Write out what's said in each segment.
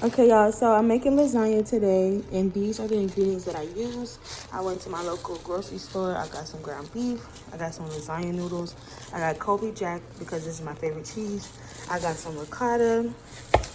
Okay, y'all, so I'm making lasagna today, and these are the ingredients that I use. I went to my local grocery store. I got some ground beef. I got some lasagna noodles. I got Kobe Jack because this is my favorite cheese. I got some ricotta,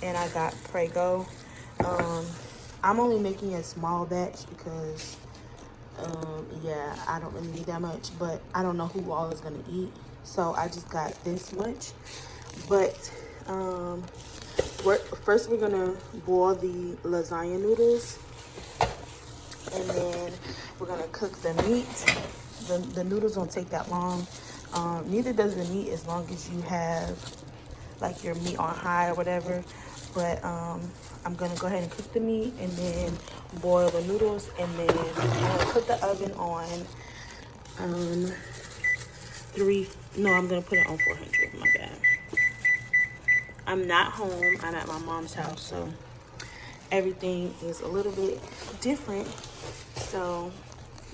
and I got Prego. I'm only making a small batch because, yeah, I don't really need that much, but I don't know who all is going to eat. So I just got this much. But, first we're gonna boil the lasagna noodles, and then we're gonna cook the meat. The noodles don't take that long. Neither does the meat, as long as you have like your meat on high or whatever. But I'm gonna go ahead and cook the meat and then boil the noodles, and then I'm gonna put the oven on I'm gonna put it on 400. My bad. I'm not home. I'm at my mom's house, so everything is a little bit different. So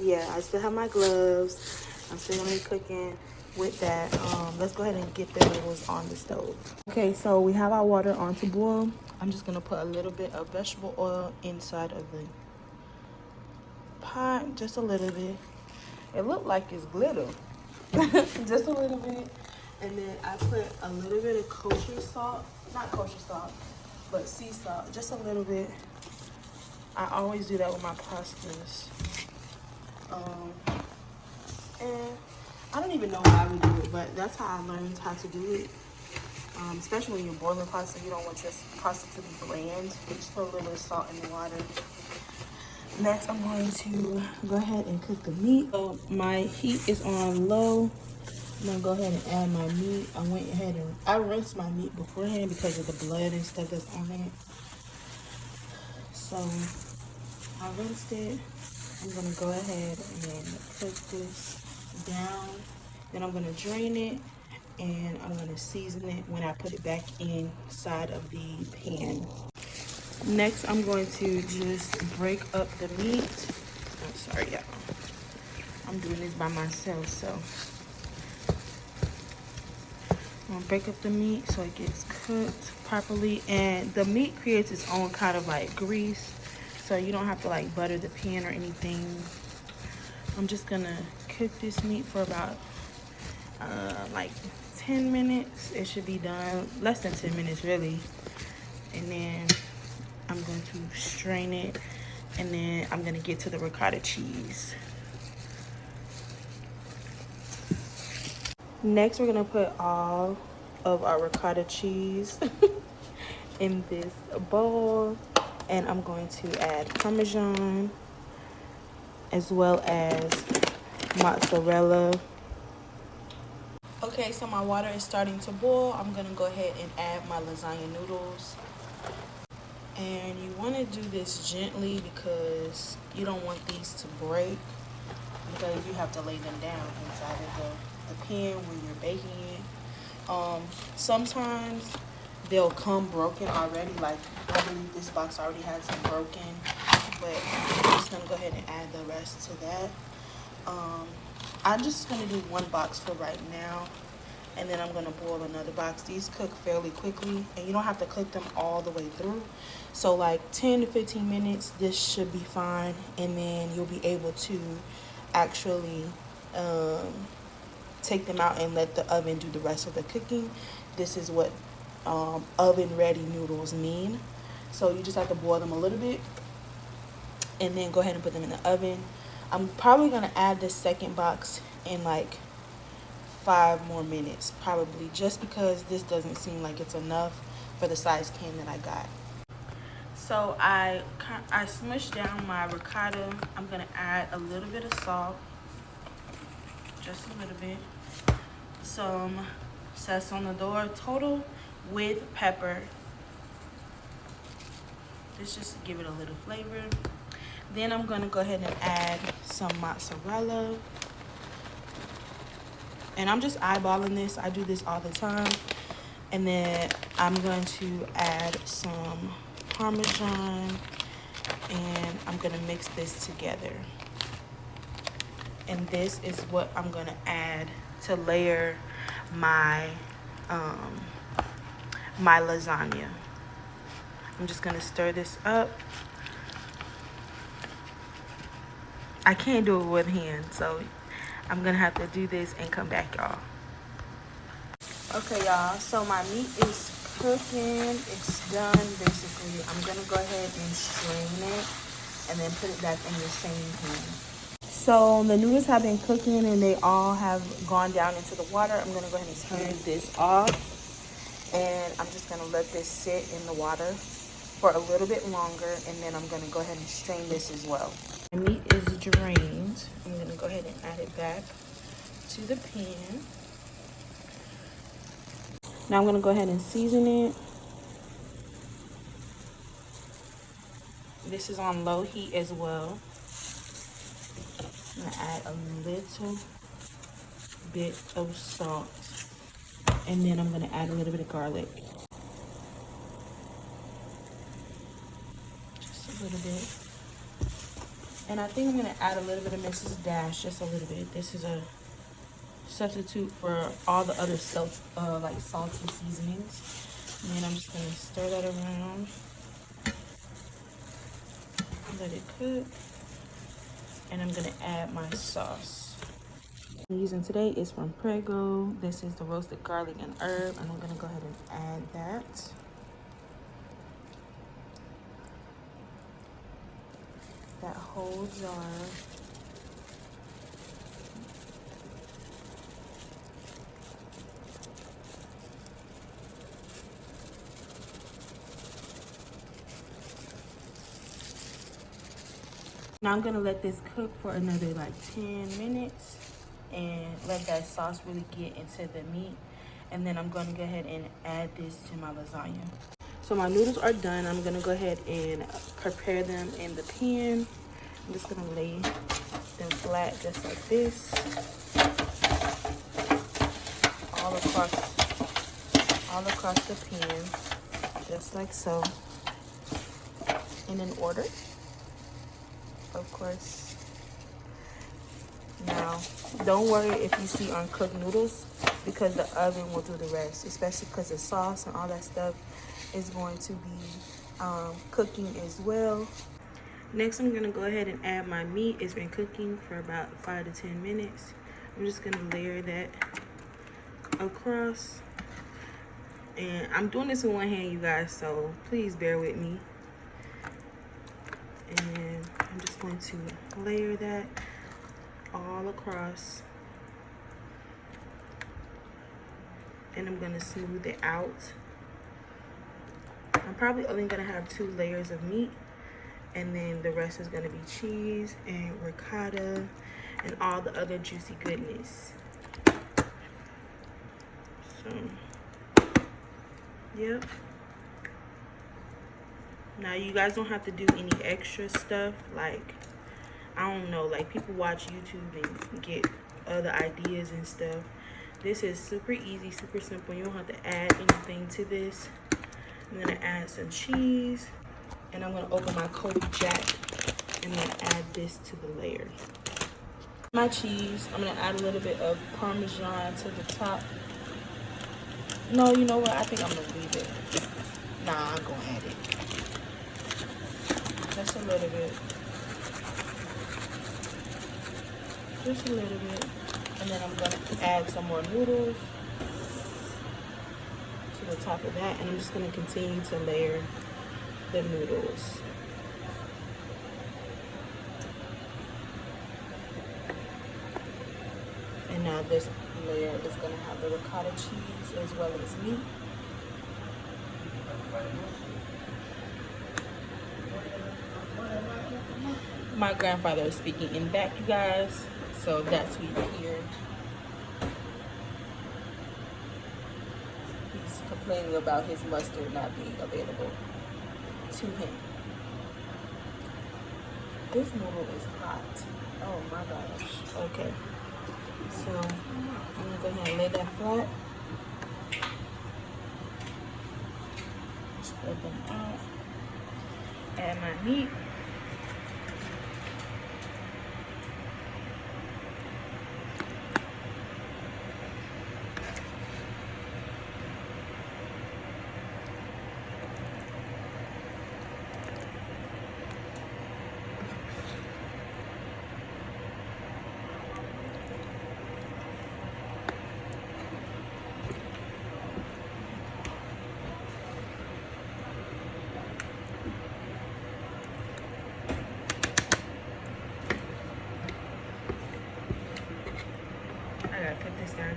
yeah, I still have my gloves. I'm still gonna be cooking with that. Let's go ahead and get the noodles on the stove. Okay, so we have our water on to boil. I'm just gonna put a little bit of vegetable oil inside of the pot, just a little bit. It looked like it's glitter. Just a little bit. And then I put a little bit of kosher salt, not kosher salt, but sea salt, just a little bit. I always do that with my pastas. And I don't even know why we do it, but that's how I learned how to do it. Especially when you're boiling pasta, you don't want your pasta to be bland. You just put a little bit of salt in the water. Next, I'm going to go ahead and cook the meat. So my heat is on low. I'm gonna go ahead and add my meat. I went ahead and I rinsed my meat beforehand because of the blood and stuff that's on it. So I rinsed it. I'm gonna go ahead and cook this down. Then I'm gonna drain it, and I'm gonna season it when I put it back inside of the pan. Next, I'm going to just break up the meat. I'm sorry, y'all. I'm doing this by myself, so I'm gonna break up the meat so it gets cooked properly. And the meat creates its own kind of like grease, so you don't have to like butter the pan or anything. I'm just gonna cook this meat for about like 10 minutes. It should be done, less than 10 minutes really. And then I'm going to strain it, and then I'm gonna get to the ricotta cheese. Next, we're gonna put all of our ricotta cheese in this bowl, and I'm going to add parmesan as well as mozzarella. Okay, so my water is starting to boil. I'm gonna go ahead and add my lasagna noodles. And you want to do this gently because you don't want these to break, because you have to lay them down inside of the pan when you're baking it. Sometimes they'll come broken already. Like, I believe this box already has some broken, but I'm just gonna go ahead and add the rest to that. I'm just gonna do one box for right now, and then I'm gonna boil another box. These cook fairly quickly, and you don't have to cook them all the way through. So like 10 to 15 minutes, this should be fine, and then you'll be able to actually take them out and let the oven do the rest of the cooking. This is what oven ready noodles mean. So you just have to boil them a little bit and then go ahead and put them in the oven. I'm probably gonna add this second box in like 5 more minutes probably, just because this doesn't seem like it's enough for the size can that I got. So I smushed down my ricotta. I'm gonna add a little bit of salt, just a little bit, some sazonador total with pepper. This just to give it a little flavor. Then I'm gonna go ahead and add some mozzarella. And I'm just eyeballing this. I do this all the time. And then I'm going to add some parmesan, and I'm gonna mix this together. And this is what I'm gonna add to layer my my lasagna. I'm just gonna stir this up. I can't do it with hand, so I'm gonna have to do this and come back, y'all. Okay, y'all, so my meat is cooking. It's done, basically. I'm gonna go ahead and strain it and then put it back in the same pan. So the noodles have been cooking and they all have gone down into the water. I'm gonna go ahead and turn this off, and I'm just gonna let this sit in the water for a little bit longer, and then I'm gonna go ahead and strain this as well. My meat is drained. I'm gonna go ahead and add it back to the pan. Now I'm gonna go ahead and season it. This is on low heat as well. I'm gonna add a little bit of salt, and then I'm gonna add a little bit of garlic. Just a little bit. And I think I'm gonna add a little bit of Mrs. Dash, just a little bit. This is a substitute for all the other like salty seasonings. And then I'm just gonna stir that around. Let it cook. And I'm gonna add my sauce. I'm using today is from Prego. This is the roasted garlic and herb, and I'm gonna go ahead and add that. That whole jar. Now I'm gonna let this cook for another like 10 minutes and let that sauce really get into the meat. And then I'm gonna go ahead and add this to my lasagna. So my noodles are done. I'm gonna go ahead and prepare them in the pan. I'm just gonna lay them flat just like this. All across the pan, just like so. And in order, of course. Now, don't worry if you see uncooked noodles, because the oven will do the rest, especially because the sauce and all that stuff is going to be cooking as well. Next, I'm gonna go ahead and add my meat. It's been cooking for about 5 to 10 minutes. I'm just gonna layer that across. And I'm doing this in one hand, you guys, so please bear with me. And I'm just going to layer that all across. And I'm gonna smooth it out. I'm probably only gonna have 2 layers of meat, and then the rest is gonna be cheese and ricotta and all the other juicy goodness. So, yep. Now you guys don't have to do any extra stuff, like, I don't know, like people watch YouTube and get other ideas and stuff. This is super easy, super simple. You don't have to add anything to this. I'm gonna add some cheese, and I'm gonna open my Kobe Jack and then add this to the layer. My cheese, I'm gonna add a little bit of parmesan to the top. No, you know what? I think I'm gonna leave it. Nah, I'm gonna add it. Just a little bit. Just a little bit. And then I'm gonna add some more noodles to the top of that. And I'm just gonna continue to layer the noodles. And now this layer is gonna have the ricotta cheese as well as meat. My grandfather is speaking in back, you guys, so that's who you hear. He's complaining about his mustard not being available to him. This noodle is hot. Oh my gosh. Okay. So I'm gonna go ahead and lay that flat. Spread them out. Add my meat.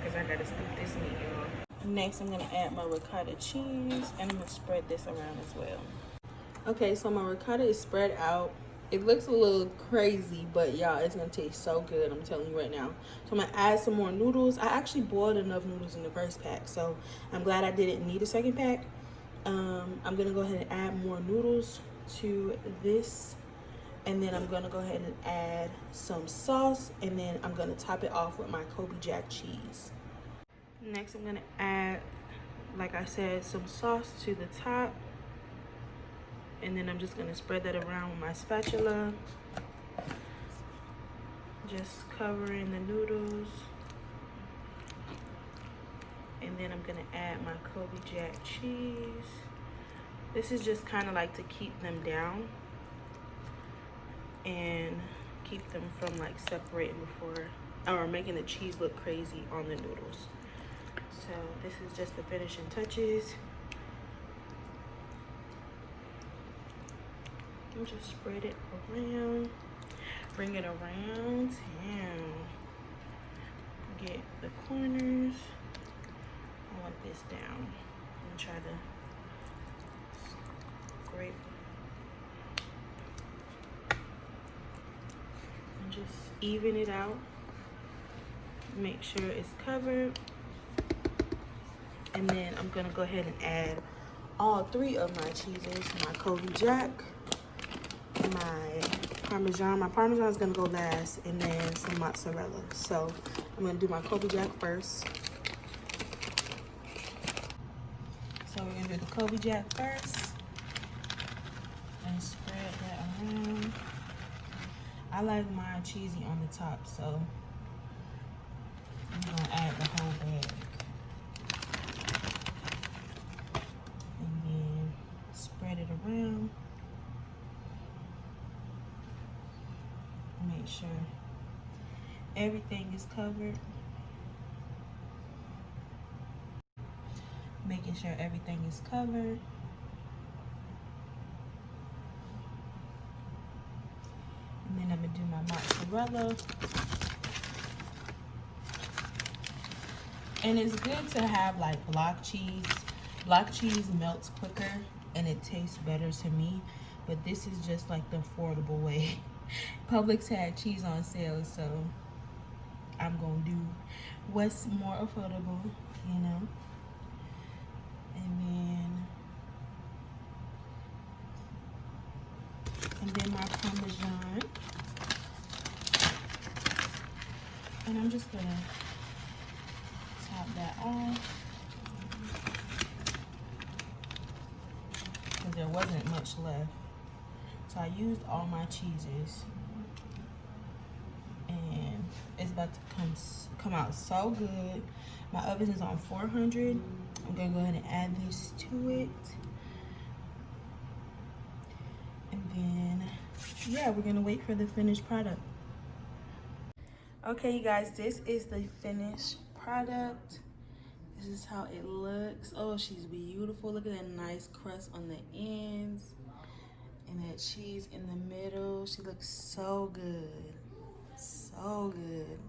because I gotta scoop this meat, y'all. Next, I'm gonna add my ricotta cheese, and I'm gonna spread this around as well. Okay, so my ricotta is spread out. It looks a little crazy, but y'all, it's gonna taste so good, I'm telling you right now. So I'm gonna add some more noodles. I actually boiled enough noodles in the first pack, so I'm glad I didn't need a second pack. I'm gonna go ahead and add more noodles to this, and then I'm gonna go ahead and add some sauce, and then I'm gonna top it off with my Kobe Jack cheese. Next, I'm gonna add, like I said, some sauce to the top. And then I'm just gonna spread that around with my spatula. Just covering the noodles. And then I'm gonna add my Kobe Jack cheese. This is just kind of like to keep them down and keep them from like separating before, or making the cheese look crazy on the noodles. So this is just the finishing touches. And just spread it around, bring it around town. Get the corners. I want this down and try to scrape and just even it out. Make sure it's covered. And then I'm gonna go ahead and add all 3 of my cheeses, my Kobe Jack, my parmesan. My parmesan is gonna go last, and then some mozzarella. So I'm gonna do my Kobe Jack first. So we're gonna do the Kobe Jack first and spread that around. I like mine cheesy on the top, so I'm gonna add the whole bag. And then spread it around. Make sure everything is covered. Making sure everything is covered. And then I'm gonna do my mozzarella. And it's good to have like block cheese. Block cheese melts quicker and it tastes better to me. But this is just like the affordable way. Publix had cheese on sale, so I'm gonna do what's more affordable, you know. And then my parmesan. And I'm just gonna top that off because there wasn't much left. So I used all my cheeses, and it's about to come out so good. My oven is on 400. I'm gonna go ahead and add this to it, and then yeah, we're gonna wait for the finished product. Okay, you guys, this is the finished product. This is how it looks. Oh, she's beautiful. Look at that nice crust on the ends and that cheese in the middle. She looks so good. So good.